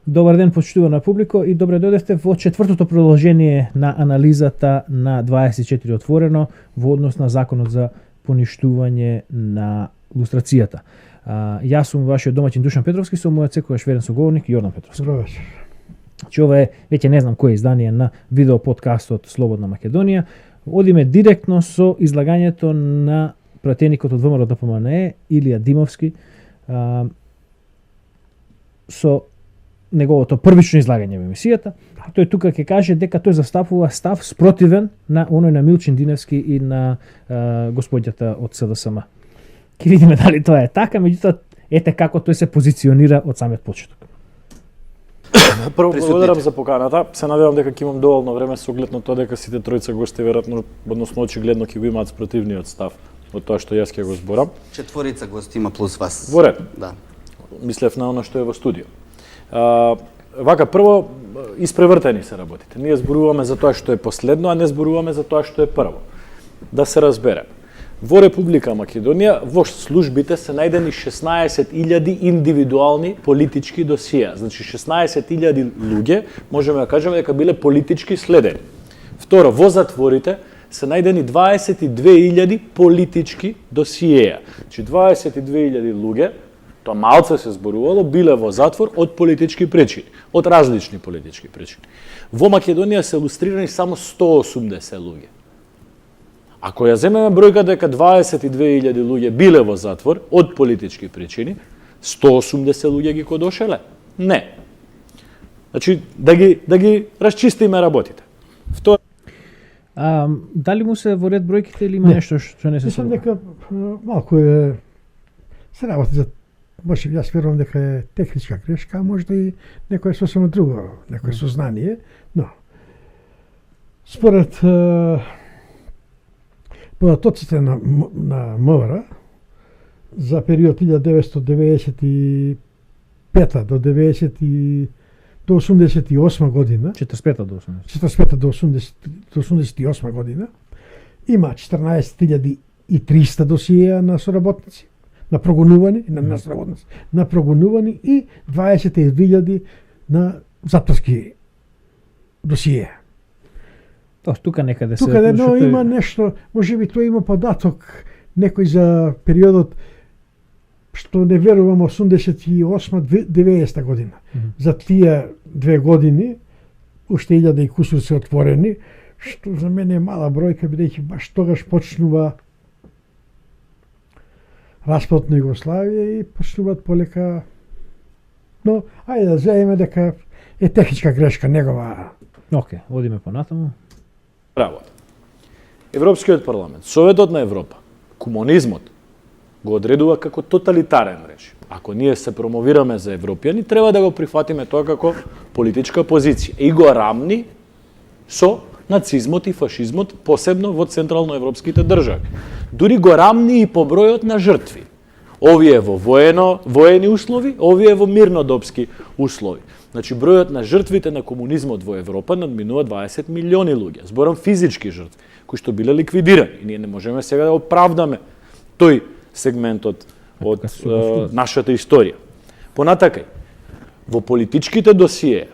Добар ден, почитувана публико, и добре дојдевте во четвртото продолжение на анализата на 24 отворено во однос на законот за поништување на лустрацијата. Јас сум вашиот домаќин Душан Петровски, со мојот секогаш верен соговорник Јордан Петровски. Добро вечер. Ова е веќе не знам кој издание на видео подкастот Слободна Македонија. Одиме директно со излагањето на пратеникот од ВМРО ДПМНЕ Илија Димовски, со неговото првично излагање во емисијата. Тој тука ќе каже дека тој застапува став спротивен на оној на Милчин Диневски и на господјата од СДСМ. Ќе видиме дали тоа е така, меѓутоа ете како тој се позиционира од самиот почеток. Прво благодарам за поканата. Се надевам дека ќе имам доволно време со оглед на тоа дека сите тројца гости веројатно, односно очигледно ќе го имаат спротивниот став од тоа што јас ќе го зборам. Четворица гости има плюс вас. Во ред. Да. Мислев на она што е во студио. Вака, прво, испревртени се работите. Ние зборуваме за тоа што е последно, а не зборуваме за тоа што е прво. Да се разбере. Во Република Македонија во службите се најдени 16.000 индивидуални политички досија. Значи 16.000 луѓе, можеме да кажеме дека биле политички следени. Второ, во затворите се најдени 22.000 политички досиеја. Значи 22.000 луѓе, тоа малце се зборувало, биле во затвор од политички причини, од различни политички причини. Во Македонија се илустрирани само 180 луѓе. Ако ја земеме бројка дека 22.000 луѓе биле во затвор од политички причини, 180 луѓе ги кодошеле? Не. Значи, да ги расчистиме работите. Второ, дали му се во ред бројките или има нешто што не се Мислам дека малку е се работи за може јас верувам дека е техничка грешка, а можда и некое сосема друго, некое сознание, но според податоците на МВР за период 1995 до 88 година, 45 до 80. 45 до 88 година, има 14.300 досиеја на соработници, на прогонувани, на соработници, на прогонувани и 20.000 на затворски досиеја. Тука некаде се... Тука има нешто, можеби тоа има податок некој за периодот што не верувам 88-90 година. За тие 2 години уште 1000 и кусур се отворени, што за мене е мала бројка, бидејќи баш тогаш почнува распад на Југославија и почнуваат полека. Но ајде да земеме дека е техничка грешка негова. Океј, одиме понатаму. работа. Европскиот парламент, Советот на Европа, комунизмот го одредува како тоталитарен режим. Ако ние се промовираме за европјани, треба да го прифатиме тоа како политичка позиција и го рамни со нацизмот и фашизмот, посебно во централноевропските држави. Дури го рамни и по бројот на жртви. Овие во воени услови, овие во мирнодопски услови. Значи, бројот на жртвите на комунизмот во Европа надминува 20 милиони луѓе. Зборам физички жртви, кои што биле ликвидирани. И ние не можеме сега да оправдаме тој сегментот од нашата историја. Понатакај, во политичките досиеја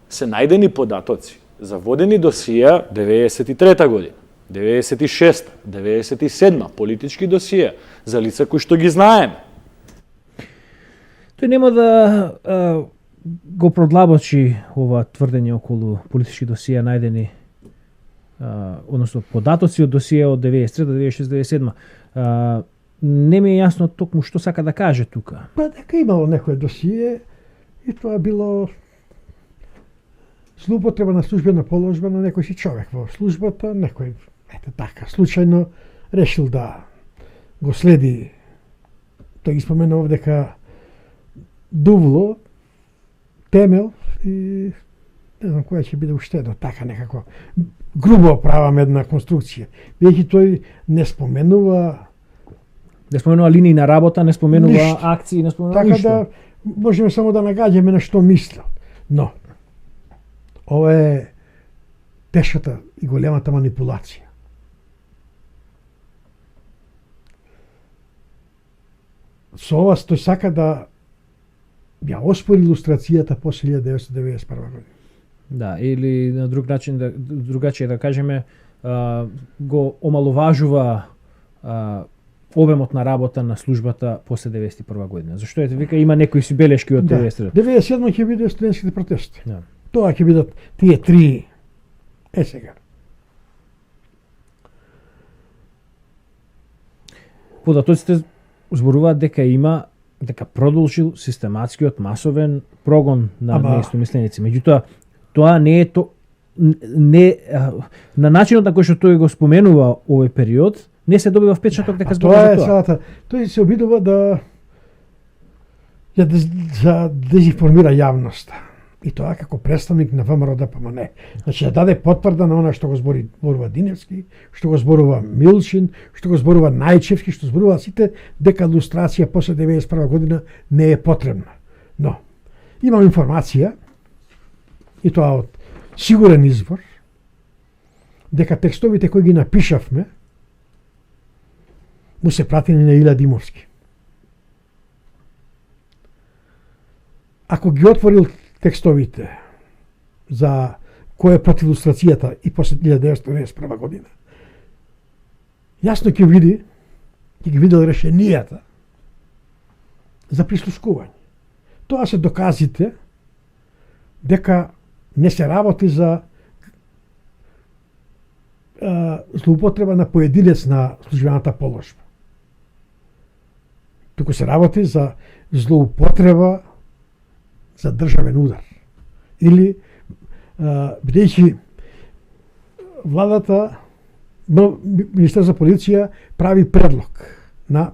се најдени податоци за водени досиеја 93 година, 96, 97 политички досиеја за лица кои што ги знаеме. Тој нема да го продлабочи ова тврдење околу политички досиеја најдени, односно податоци од досиеја од 93, 96, 97. Не ми е јасно токму што сака да каже тука. Па дека имало некој досие и тоа било злоупотреба на службена положба на некој си човек во службата, некој така случајно решил да го следи. Тој ги споменува дека дувло, темел и не знам која ќе биде уште едно така некако грубо правам една конструкција. Веќе тој не споменува линии на работа, не споменува ништо. акции, не споменува така ништо. да можеме само да нагаѓаме на што мислел. Но ова е тешката и големата манипулација. Со ова тој сака да ја оспори илустрацијата после 1991 година. Да, или на друг начин другачие да кажеме, го омаловажува обемот на работа на службата после 91 година. Зашто ете вика има некои си белешки од 90. 97 ќе биде студентските протести. Да. Тоа ќе бидат тие три. Сега. Податоците зборуваат дека продолжил систематскиот масовен прогон на неистомисленици. Меѓутоа, тоа не е на начинот на кој што тој го споменува овој период, не се добива впечаток дека зборува за тоа. Целата. Тој се обидува да дезинформира јавноста. И тоа како представник на ВМРО ДПМН. Значи да даде потврда на она што го зборува Диневски, што го зборува Милчин, што го зборува Најчевски, што зборува сите, дека лустрација после 91 година не е потребна. Но имам информација, и тоа од сигурен извор, дека текстовите кои ги напишавме му се пратени на Илја Димовски. Ако ги отворил текстовите за кој е против лустрацијата и после 1991 година, јасно ќе ги видел решенијата за прислушкување. Тоа се доказите дека не се работи за злоупотреба на поединец на службената положба. Туку се работи за злоупотреба за државен удар. Или, бидејќи владата, Министер за полиција прави предлог на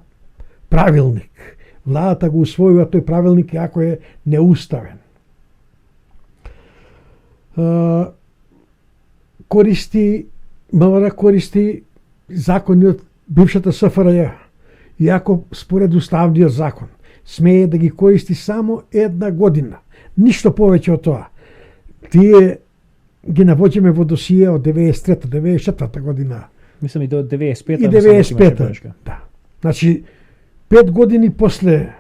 правилник. Владата го усвојува тој правилник ако е неуставен. МВР користи закони од бившата СФРЈ, иако според уставниот закон смее да ги користи само една година. Ништо повеќе од тоа. Тие ги навоѓаме во досие од 93-та, 94-та година. Мислам и до 95-та. И 95-та. Да. Значи, 5 години после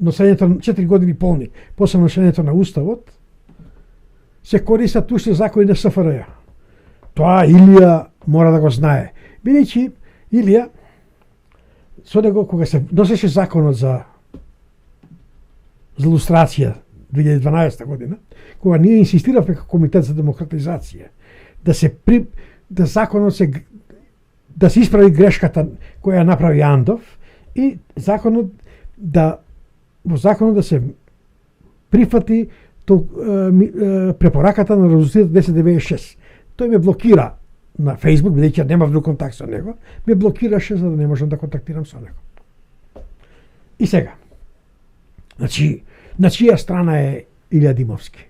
носењето, 4 години полни после носењето на Уставот, се користат уште закони на СФРЈ. Тоа Илија мора да го знае. Бидејќи Илија, со него кога се носеше законот за лустрација 2012 година, кога ние инсистиравме како Комитет за демократизација да законот да се исправи грешката која ја направи Андов и во законот да се прифати препораката на резолуцијата 1096. Тој ме блокира на Facebook, бидејќи немав друг контакт со него, ме блокираше за да не можам да контактирам со него. И сега, значи, на чија страна е Илја Димовски?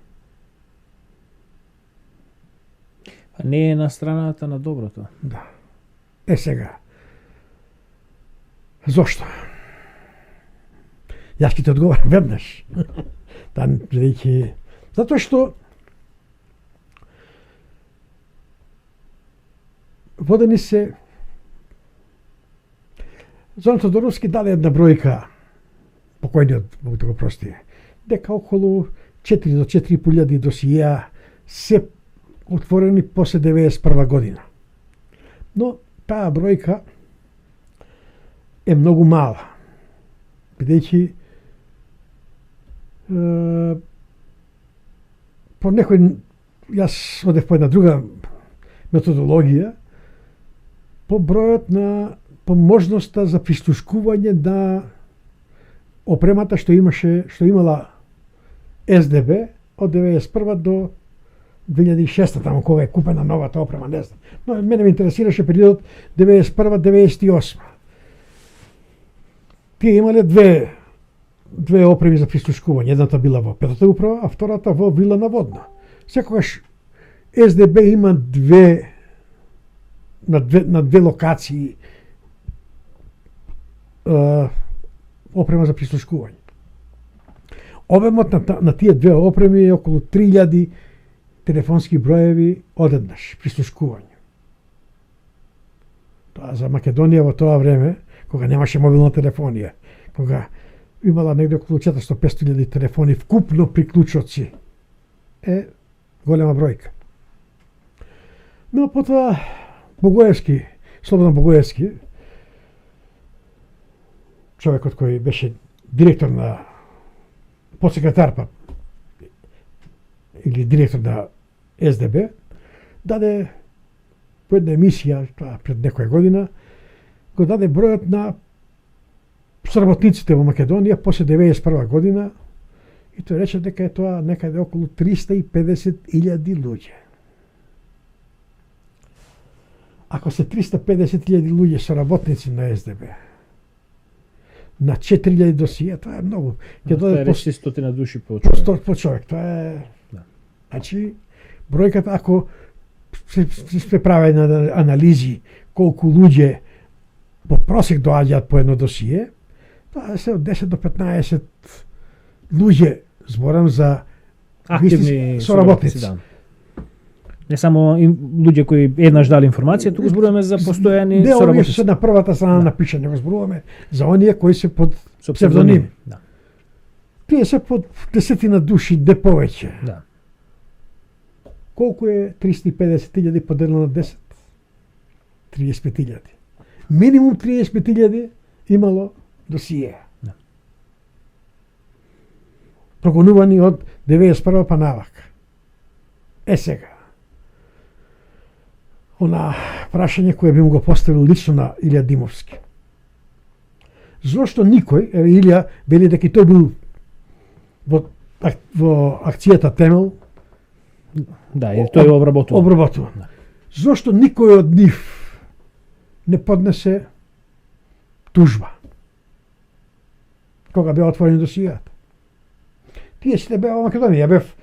Не е на страната на доброто. Да. Сега. Зошто? Јас ќе ти одговорам веднаш. Затоа што водени се Зон Тодоровски даде една бројка, покојниот, Бог да го прости, дека околу 4 до 4.500 досија се отворени после 91 година. Но таа бројка е многу мала, бидејќи по некој, јас одев по една друга методологија, по бројот на по можноста за прислушкување на опремата што имала СДБ од 91 до 2006 таму кога е купена новата опрема, не знам. Но мене ме интересираше периодот 91-98. Тие имале две опреми за прислушкување. Едната била во Петата управа, а втората во Вила на Водна. Секогаш СДБ има на две локации опрема за прислушкување. Обемот на тие две опреми е околу 3000 телефонски броеви одеднаш прислушкување. Тоа за Македонија во тоа време, кога немаше мобилна телефонија, кога имала негде околу 400-500 телефони вкупно приклучоци. Голема бројка. Но потоа Богоевски, Слободан Богоевски, човекот кој беше директор на подсекретар или директор на СДБ, даде по една емисија, тоа пред некоја година, го даде бројот на сработниците во Македонија после 91 година и тој рече дека е тоа некаде околу 350.000 луѓе. Ако се 350.000 луѓе соработници на СДБ, на 4.000 досија, тоа е многу. Ќе дојде по 100 души по човек. По човек, тоа е. Да. Значи, бројката ако се прави на анализи колку луѓе по просек доаѓаат по едно досие, тоа се од 10 до 15 луѓе, зборам за активни соработници. Да. Не само луѓе кои еднаш дали информација, туку зборуваме за постојани соработници. Не, овие соработници. се на првата страна напишани, го зборуваме за оние кои се под Со псевдоними. Да. Тие се под 10 души, де повеќе. Да. Колку е 350.000 поделено на 10? 35.000. Минимум 35.000 имало досие. Да. Прогонувани од 91 па навака. Сега. Она прашање кое би му го поставил лично на Илија Димовски. Зошто никој, Илија вели дека тој бил во акцијата Темел, Да, и тој обработува. Обработува. Да. Зошто никој од нив не поднесе тужба кога беа отворени досијата? Тие сите беа во Македонија. Ја бев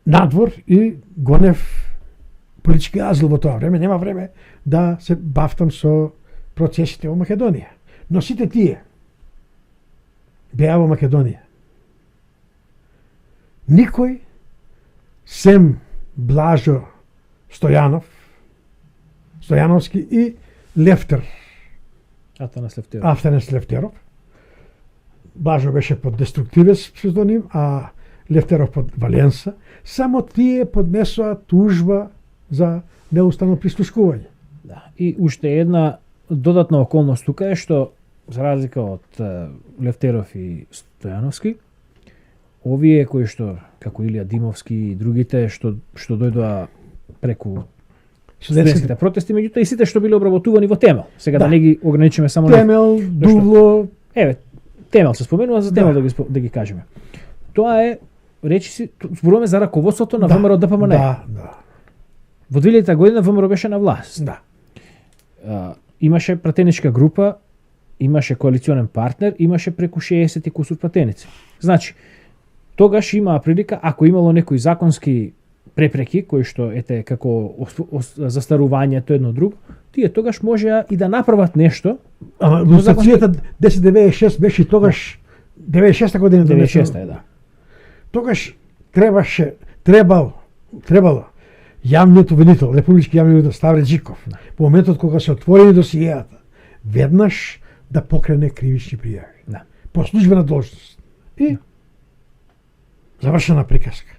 надвор и гонев политички азил во тоа време. Нема време да се бавтам со процесите во Македонија. Но сите тие беа во Македонија. Никој сем Блажо Стојановски и Лефтер, Атанас Лефтеров. Блажо беше под деструктивес псевдоним, а Лефтеров под Валенса. Само тие поднесоа тужба за неуставно прислушкување. Да. И уште една додатна околност тука е што, за разлика од Лефтеров и Стојановски, овие кои што, како Илија Димовски и другите, што дојдоа преку студентските протести, меѓутоа и сите што биле обработувани во Темел. Сега да не ги ограничиме само Темел, Дувло. Еве, Темел се споменува, за Темел да ги кажеме. Тоа е, речи си, зборуваме за раководството на ВМРО ДПМН. Да. Во 2000 година ВМРО беше на власт. Да. Имаше пратеничка група, имаше коалиционен партнер, имаше преку 60 и кусур пратеници. Значи, тогаш имаа прилика, ако имало некои законски препреки, кои што ете како застарувањето едно друго, тие тогаш можеа и да направат нешто. Лустацијата 1096 беше тогаш 96 година. 96 да. Тогаш требало јавниот обвинител, републички јавниот обвинител Ставре Джиков, во моментот кога се отворени досијата, веднаш да покрене кривични пријави. Да. По службена должност. И завршена приказка.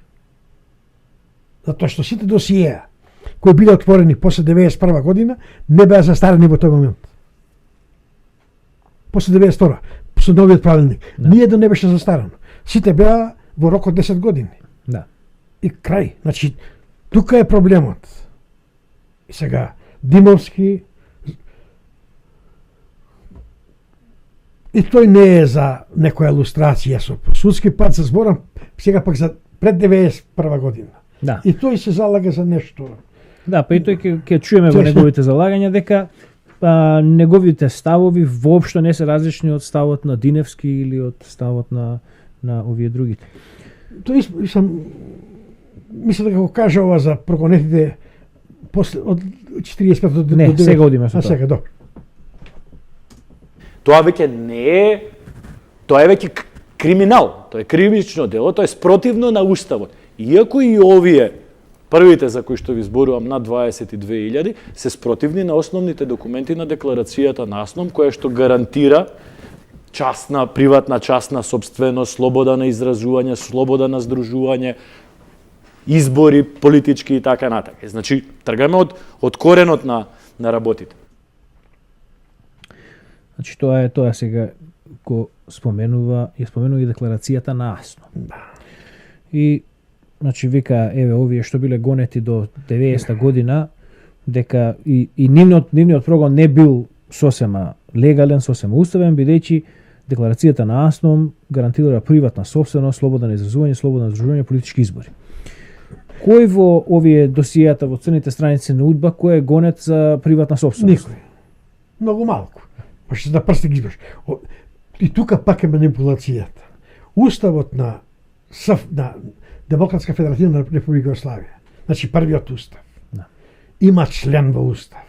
Затоа што сите досиеа кои биле отворени после 91 година не беа застарени во тој момент. После 92 со новиот правилник. Да. Ниедно не беше застарено. Сите беа во рок од 10 години. Да. И крај. Значи, тука е проблемот. И сега, Димовски, и тој не е за некоја илустрација со судски пат, се зборам сега пак за пред 91 година. Да. И тој се залага за нешто. Да, па и тој ќе чуеме во неговите залагања дека неговите ставови воопшто не се различни од ставот на Диневски или од ставот на овие другите. Тој мисля дека го кажа ова за прогонетите после од 45 до 9. Не, сега одиме со тоа. Сега, добро. Тоа веќе не е, тоа е веќе криминал, тоа е кривично дело, тоа е спротивно на уставот. Иако и овие првите за кои што ви зборувам над 22.000 се спротивни на основните документи на декларацијата на АСНОМ, која што гарантира частна, приватна частна собственост, слобода на изразување, слобода на здружување, избори политички и така натака. Значи, тргаме од коренот на работите. Значи, тоа сега го споменува и декларацијата на АСНО. И значи вика еве овие што биле гонети до 90-та година дека и нивниот прогон не бил сосема легален, сосема уставен, бидејќи декларацијата на АСНО гарантира приватна собственост, слобода на изразување, слобода на здружување, политички избори. Кој во овие досијата во црните страници на УДБА кој е гонет за приватна собственост? Никој. Многу малку. Може да прсти ги избраш. И тука пак е манипулацијата. Уставот на Демократска федеративна република Југославија, значи првиот устав, има член во устав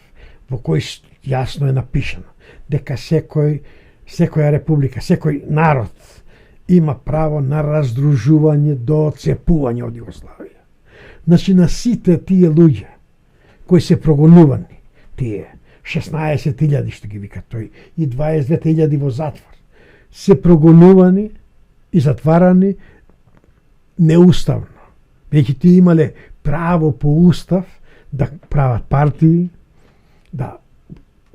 во кој јасно е напишано дека секоја република, секој народ има право на раздружување до отцепување од Југославија. Значи на сите тие луѓе кои се прогонувани, тие 16.000 што ги вика тој и 22.000 во затвор, се прогонувани и затварани неуставно. Веќе тие имале право по устав да прават партии, да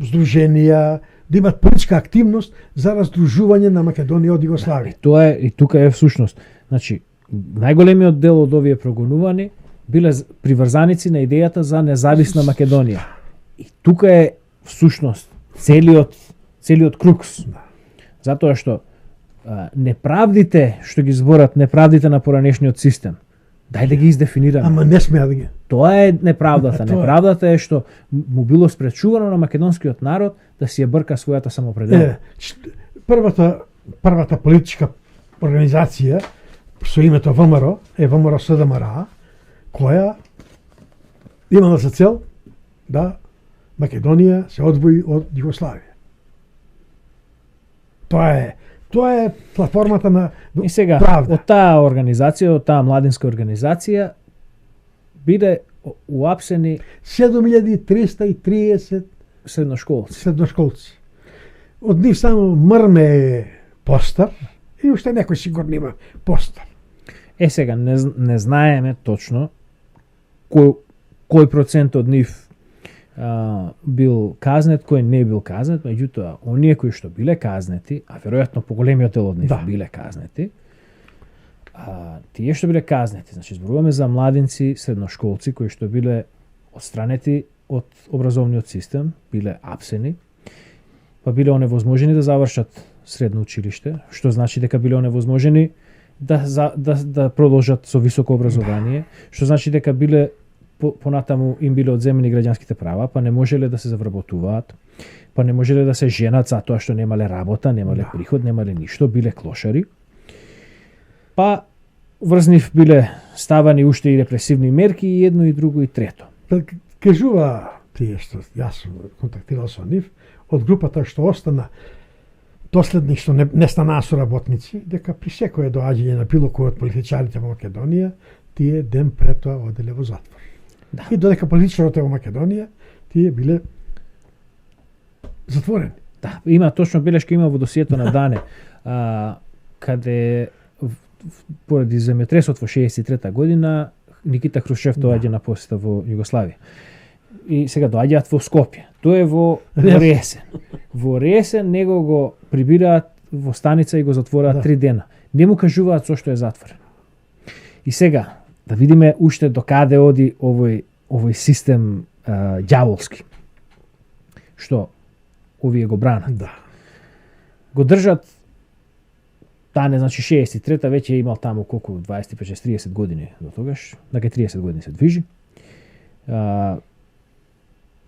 здруженија, да имат политичка активност за раздружување на Македонија од Југославија. Тоа е и тука е всушност. Значи, најголемиот дел од овие прогонувани биле приврзаници на идејата за независна Македонија. И тука е всушност целиот крукс. Затоа што неправдите што ги зборат, неправдите на поранешниот систем, дај да ги издефинираме. Ама не смеа да ги. Тоа е неправдата. Неправдата е што му било спречувано на македонскиот народ да си ја брка својата самоопределба. Првата политичка организација со името ВМРО е ВМРО СДМРА, која имала за цел да Македонија се одвои од Југославија. Тоа е платформата на и сега, правда. Од таа организација, од таа младинска организација биде уапсени 7330 средношколци. Од нив само мрме е постар и уште некој сигурно има постар. Сега не знаеме точно кој процент од нив бил казнет, кој не бил казнет, меѓутоа, оние кои што биле казнети, а веројатно поголемиот дел од нив биле казнети, тие што биле казнети, значи зборуваме за младинци, средношколци кои што биле отстранети од образовниот систем, биле апсени, па биле оневозможени да завршат средно училиште, што значи дека биле оневозможени да продолжат со високо образование, што значи дека биле понатаму им биле одземени граѓанските права, па не можеле да се завработуваат, па не можеле да се женат затоа што немале работа, немале приход, немале ништо, биле клошари. Па врз нив биле ставани уште и репресивни мерки и едно и друго и трето. Кажува тие што јас контактирал со нив, од групата што остана доследни што не станаа соработници, дека при секое доаѓање на било кој од политичарите во Македонија, тие ден пред тоа оделе во затвор. Да. И додека политичарите во Македонија, тие биле затворени. Да, има точно белешка има во досието на Дане, каде поради земјотресот во 63-та година Никита Хрушчев доаѓа на посета во Југославија. И сега доаѓаат во Скопје. Тоа е во Ресен. Во Ресен него го прибираат во станица и го затвораат 3 дена. Не му кажуваат зошто е затворен. И сега да видиме уште до каде оди овој систем ѓаволски. Што овие го бранат. Да. Го држат Тане, значи 63-та веќе имал таму колку 25-30 години до тогаш, дека 30 години се движи.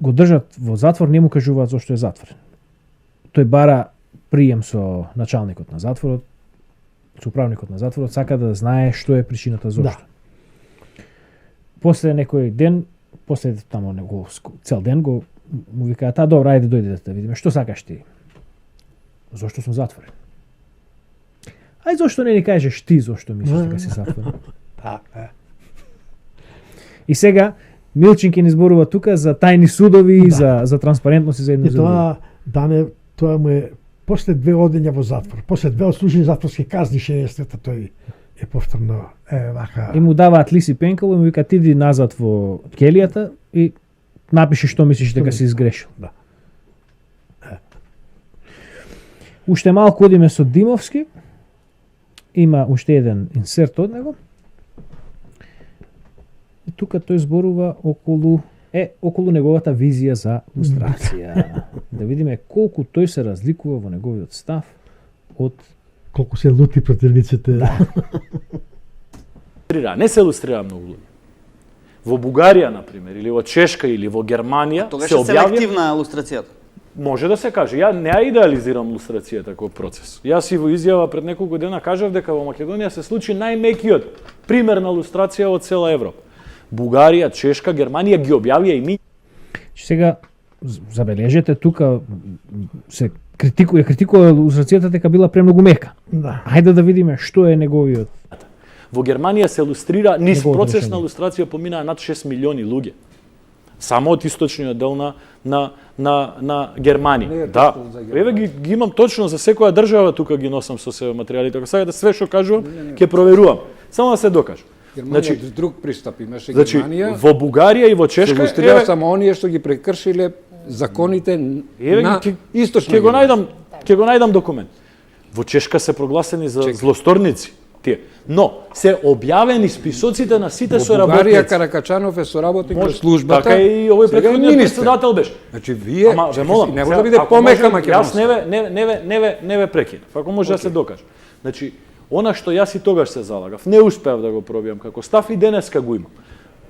Го држат во затвор, не му кажуваат зошто е затворен. Тој бара прием со началникот на затворот, со управникот на затворот, сака да знае што е причината зошто. Да. После некој ден, после таму цел ден го му викаат: добро, ајде дојде да видиме што сакаш ти. Зошто сум затворен? Ај зошто не ни кажеш ти зошто мислиш дека си затворен? Така. И сега Милчинки ни зборува тука за тајни судови, да. за транспарентност и за едно. И тоа му е после 2 одења во затвор, после 2 отслужени затворски казни, 60-та тој е повторно вака. И му даваат лиси пенкало и му вика ти иди назад во келијата и напиши што мислиш дека си изгрешил. Да. Уште малку одиме со Димовски. Има уште еден инсерт од него. И тука тој зборува околу неговата визија за лустрација. Да видиме колку тој се разликува во неговиот став од Колку се лути противниците. Да. Не се илустрира многу луѓе. Во Бугарија, например, или во Чешка, или во Германија Тогаш се е објавија... селективна лустрацијата. Може да се каже. Ја не ја идеализирам лустрацијата како процес. Јас и во изјава пред неколку дена кажав дека во Македонија се случи најмекиот пример на лустрација од цела Европа. Бугарија, Чешка, Германија ги објавија и ми. Сега забележете тука се критикува лустрацијата дека била премногу мека. Да. Ајде да видиме што е неговиот. Во Германија се лустрира низ Неговото процес решение. на лустрација поминаа над 6 милиони луѓе. Само од источниот дел на Германија. Не е Да. точно за Германија. Еве ги имам точно за секоја држава тука ги носам со себе материјалите. Ако сакате све што кажувам, ќе проверувам. Само да се докаже. Германија Значи, друг пристап имаше Значи, Германија. во Бугарија и во Се Чешка, лустрира само оние што ги прекршиле законите еве на ги источна ќе го најдам документ. Во Чешка се прогласени за злосторници тие. Но се објавени списоците на сите Во Бугарија соработници. Каракачанов е соработник на Може, службата. така и овој сега е претходниот министер. председател беше. Значи вие Ама ве молам, не може сега, да биде ако помека може, Јас македонска. не ве прекинав. Ако може да се докаже. Значи, она што јас и тогаш се залагав, не успеав да го пробијам како став и денеска го имам.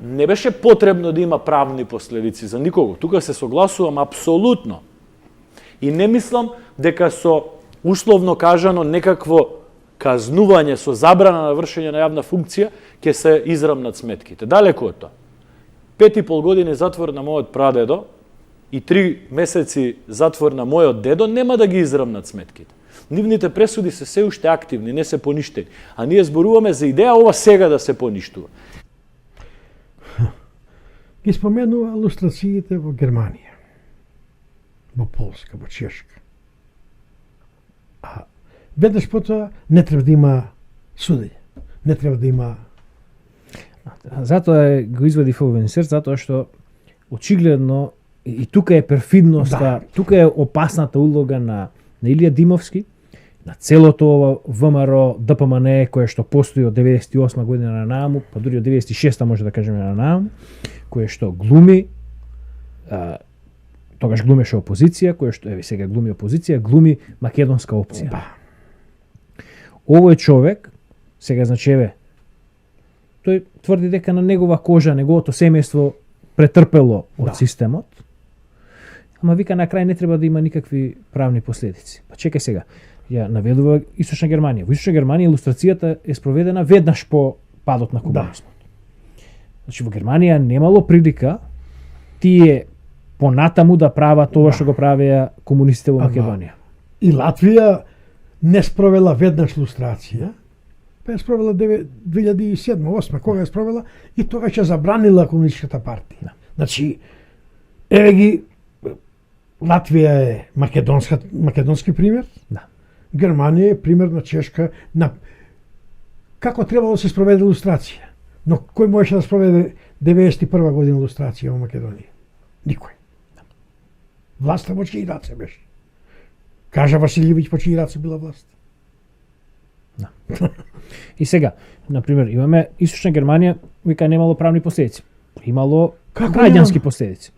Не беше потребно да има правни последици за никого. Тука се согласувам апсолутно. И не мислам дека со условно кажано некакво казнување со забрана на вршење на јавна функција ќе се израмнат сметките. Далеко од тоа. 5,5 години затвор на мојот прадедо и 3 месеци затвор на мојот дедо нема да ги израмнат сметките. Нивните пресуди се уште активни, не се поништени. А ние зборуваме за идеја ова сега да се поништува. Ги споменува лустрациите во Германија, во Полска, во Чешка. А веднаш потоа не треба да има судење. Не треба да има... Затоа го извади овој инсерт, затоа што очигледно и тука е перфидноста, Да. тука е опасната улога на Илија Димовски, на целото ова ВМРО ДПМН кое што постои од 98 година на нааму, па дури од 96 може да кажеме на нааму, кое што глуми тогаш глумеше опозиција, кое што еве сега глуми опозиција, глуми македонска опција. Да. Овој човек сега значи еве тој тврди дека на негова кожа, неговото семејство претрпело од Да. системот. Ама вика на крај не треба да има никакви правни последици. Па чекај сега. Ја наведува Источна Германија. Во Источна Германија илустрацијата е спроведена веднаш по падот на комунизмот. Значи во Германија немало прилика тие понатаму да прават ова што го правеа комунистите во Ама, Македонија. И Латвија не спровела веднаш лустрација, па ја спровела 2007-2008, кога ја спровела, и тогаш ја забранила комунистичката партија. Да. Значи, еве ги, Латвија е македонски пример, Да. Германија е пример на Чешка, на како требало да се спроведе лустрација. Но кој можеше да спроведе 91 година лустрација во Македонија? Никој. Власта во чии раце беше. Кажа Василјевиќ по чии раце била власт. И сега, на пример, имаме Источна Германија, вика немало правни последици. Имало Како граѓански нема? последици.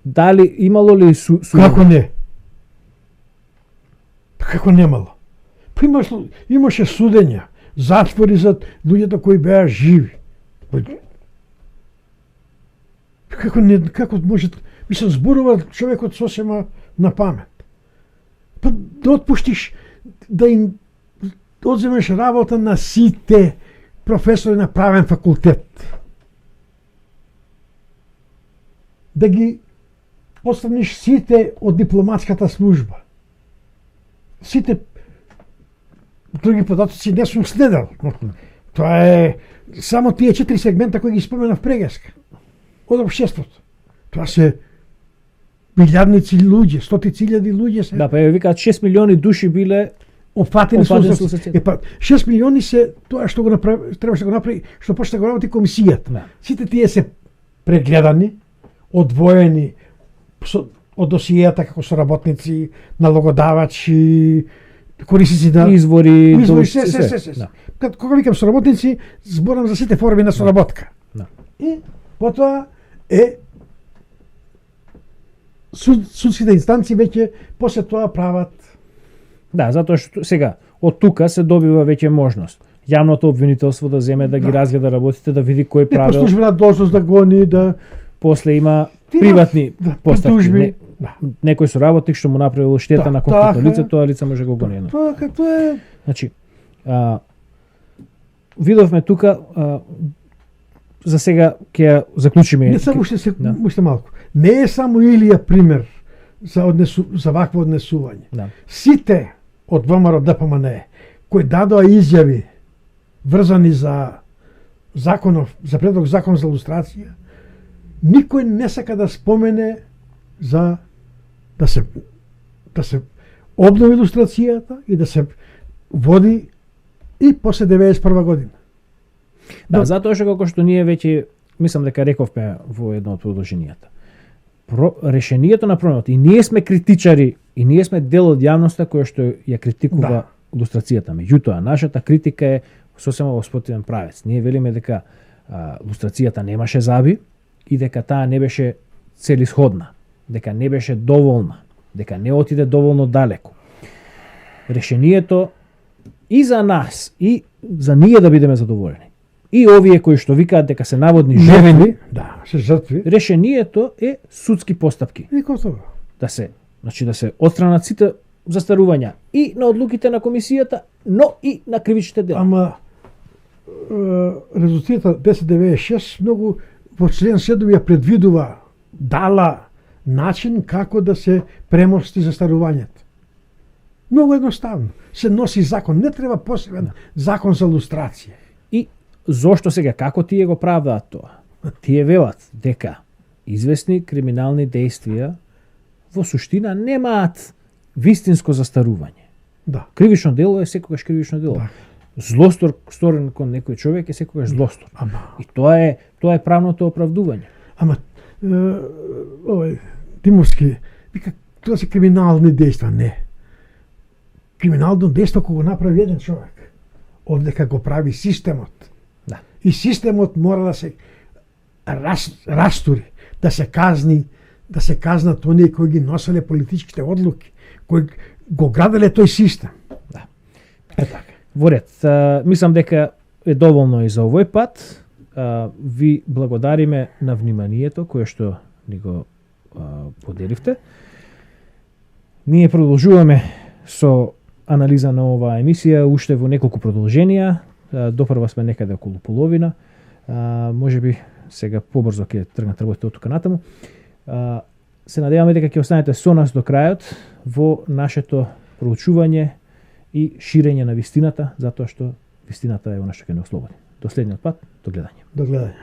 Дали имало ли Како не? Како немало? Па имаше судења, затвори за луѓето кои беа живи. Како може, мислам, зборува човекот сосема на памет. Па да отпуштиш, да им одземеш работа на сите професори на правен факултет. Да ги отстраниш сите од дипломатската служба. Сите други податоци не сум следел. Тоа е само тие 4 сегмента кои ги споменав прегаска од општеството. Тоа се илјадници луѓе, стотици илјади луѓе се Да, па еве викаат 6 милиони души биле опфатени со опфатени со устрација. Па 6 милиони се тоа што го направи, требаше да го направи, што почна да го работи комисијата. Да. Сите тие се прегледани, одвоени од досијата како соработници, налогодавачи, корисници на извори, се. Да. Кога викам соработници, зборам за сите форми на соработка. Да. И потоа судските инстанции веќе после тоа прават. Да, затоа што сега од тука се добива веќе можност. Јавното обвинителство да земе да ги разгледа работите, да види кој По правил, службена должност да гони, да после има Ти приватни постапки. притужби. Да. Некој соработник што му направил штета Да, на конкретно така лице, е. тоа лице може да го гони. Тоа како е. Значи, видовме тука, за сега ќе ја заклучиме. Не само уште Да. уште малку. Не е само Илија пример за вакво однесување. Да. Сите од ВМРО ДПМН кои дадоа изјави врзани за законов, за предлог закон за лустрација, никој не сака да спомене за да се обнови лустрацијата и да се води и после 91 година. Да, затоа што како што ние веќе мислам дека рековме во едно од продолженијата. Решението на проблемот, и ние сме критичари, и ние сме дел од јавноста која што ја критикува лустрацијата. Меѓутоа, нашата критика е сосема во спротивен правец. Ние велиме дека лустрацијата немаше заби и дека таа не беше целисходна, дека не беше доволна, дека не отиде доволно далеко. Решението и за нас, и за ние да бидеме задоволени, и овие кои што викаат дека се наводни жртви, Да, се жртви. решението е судски постапки. И готово. Да се отстранат сите застарувања и на одлуките на комисијата, но и на кривичните дела. Ама резолуцијата 1096 многу во член 7 ја предвидува, дала начин како да се премости застарувањето. Многу едноставно. Се носи закон, не треба посебен закон за лустрација. И зошто сега, како тие го правдаат тоа? Тие велат дека известни криминални дејствија во суштина немаат вистинско застарување. Да. Кривично дело е секогаш кривично дело. Да. Злостор сторен кон некој човек е секогаш злостор. Ама, И тоа е правното оправдување. ама овој Тимовски вика тоа се криминални дејства, не. Криминално дејство кога го направи еден човек, овдека го прави системот. Да. И системот мора да се растури, да се казнат оние кои ги носеле политичките одлуки, кои го граделе тој систем. Да. Е така. Во ред, мислам дека е доволно и за овој пат. Ви благодариме на вниманието кое што ни го поделивте. Ние продолжуваме со анализа на оваа емисија уште во неколку продолженија. Допрва сме некаде околу половина. Може би сега побрзо ќе тргнат работите од тука натаму. Се надеваме дека ќе останете со нас до крајот во нашето проучување и ширење на вистината, затоа што вистината е она што ќе не ослободи. До следниот пат, до гледање. До гледање.